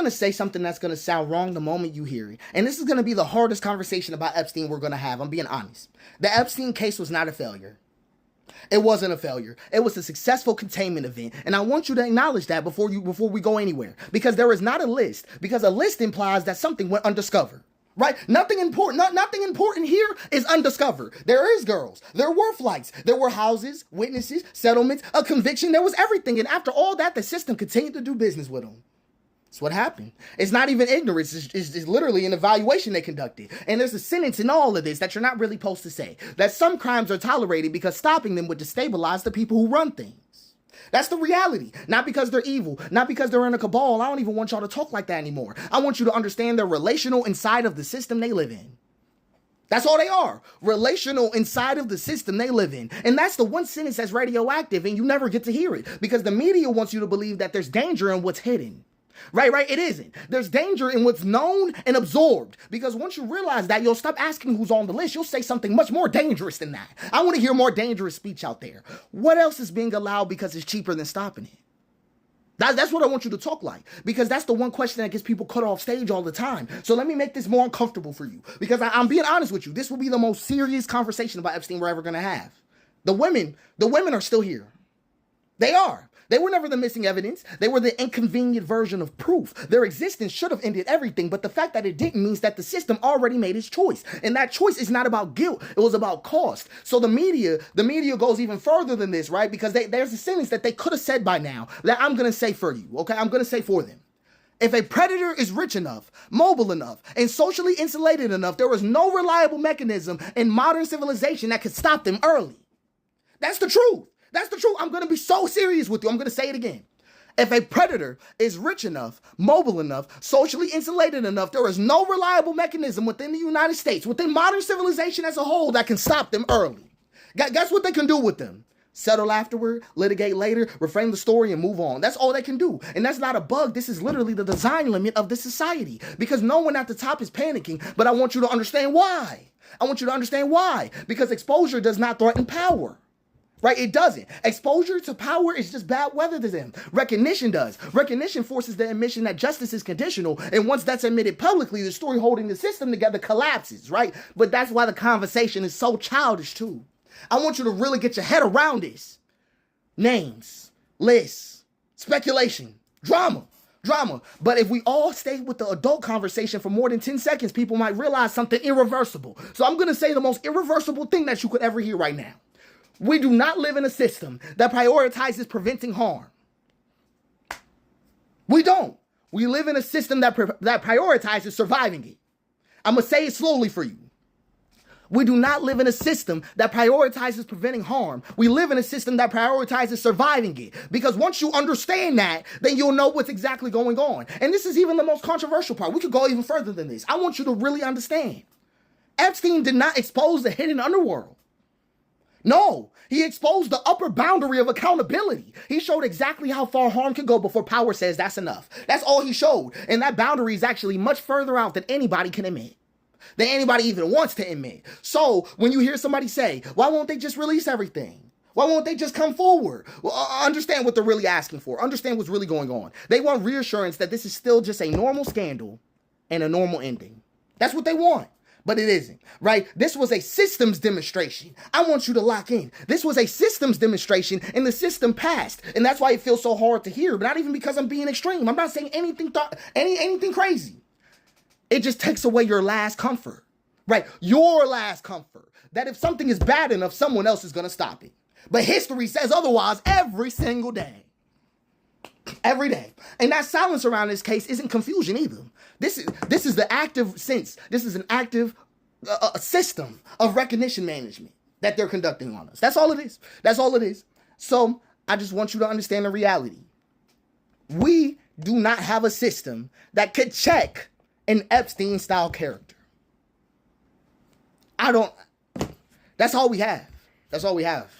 going to say something that's going to sound wrong the moment you hear it. And this is going to be the hardest conversation about Epstein we're going to have. I'm being honest. The Epstein case was not a failure. It wasn't a failure. It was a successful containment event. And I want you to acknowledge that before we go anywhere. Because there is not a list. Because a list implies that something went undiscovered. Right? Nothing important here is undiscovered. There is girls. There were flights. There were houses, witnesses, settlements, a conviction. There was everything. And after all that, the system continued to do business with them. That's what happened. It's not even ignorance. It's literally an evaluation they conducted. And there's a sentence in all of this that you're not really supposed to say. That some crimes are tolerated because stopping them would destabilize the people who run things. That's the reality. Not because they're evil. Not because they're in a cabal. I don't even want y'all to talk like that anymore. I want you to understand they're relational inside of the system they live in. That's all they are. Relational inside of the system they live in. And that's the one sentence that's radioactive and you never get to hear it. Because the media wants you to believe that there's danger in what's hidden. Right, it isn't. There's danger in what's known and absorbed. Because once you realize that, you'll stop asking who's on the list. You'll say something much more dangerous than that. I want to hear more dangerous speech out there. What else is being allowed because it's cheaper than stopping it? That's what I want you to talk like. Because that's the one question that gets people cut off stage all the time. So let me make this more uncomfortable for you. Because I'm being honest with you. This will be the most serious conversation about Epstein we're ever going to have. The women are still here. They are. They were never the missing evidence. They were the inconvenient version of proof. Their existence should have ended everything, but the fact that it didn't means that the system already made its choice. And that choice is not about guilt. It was about cost. So the media goes even further than this, right? Because there's a sentence that they could have said by now that I'm going to say for you, okay? I'm going to say for them. If a predator is rich enough, mobile enough, and socially insulated enough, there was no reliable mechanism in modern civilization that could stop them early. That's the truth. That's the truth. I'm going to be so serious with you. I'm going to say it again. If a predator is rich enough, mobile enough, socially insulated enough, there is no reliable mechanism within the United States, within modern civilization as a whole, that can stop them early. Guess what they can do with them? Settle afterward, litigate later, reframe the story, and move on. That's all they can do. And that's not a bug. This is literally the design limit of this society. Because no one at the top is panicking, but I want you to understand why. I want you to understand why. Because exposure does not threaten power. Right? It doesn't. Exposure to power is just bad weather to them. Recognition does. Recognition forces the admission that justice is conditional. And once that's admitted publicly, the story holding the system together collapses, right? But that's why the conversation is so childish too. I want you to really get your head around this. Names, lists, speculation, drama. But if we all stay with the adult conversation for more than 10 seconds, people might realize something irreversible. So I'm going to say the most irreversible thing that you could ever hear right now. We do not live in a system that prioritizes preventing harm. We don't. We live in a system that prioritizes surviving it. I'm going to say it slowly for you. We do not live in a system that prioritizes preventing harm. We live in a system that prioritizes surviving it. Because once you understand that, then you'll know what's exactly going on. And this is even the most controversial part. We could go even further than this. I want you to really understand. Epstein did not expose the hidden underworld. No, he exposed the upper boundary of accountability. He showed exactly how far harm can go before power says that's enough. That's all he showed. And that boundary is actually much further out than anybody can admit. Than anybody even wants to admit. So when you hear somebody say, why won't they just release everything? Why won't they just come forward? Well, understand what they're really asking for. Understand what's really going on. They want reassurance that this is still just a normal scandal and a normal ending. That's what they want. But it isn't, right? This was a systems demonstration. I want you to lock in. This was a systems demonstration and the system passed. And that's why it feels so hard to hear, but not even because I'm being extreme. I'm not saying anything crazy. It just takes away your last comfort, right? Your last comfort. That if something is bad enough, someone else is going to stop it. But history says otherwise every single day. Every day. And that silence around this case isn't confusion either. This is the active sense. This is an active system of recognition management that they're conducting on us. That's all it is. That's all it is. So I just want you to understand the reality. We do not have a system that could check an Epstein-style character. That's all we have. That's all we have.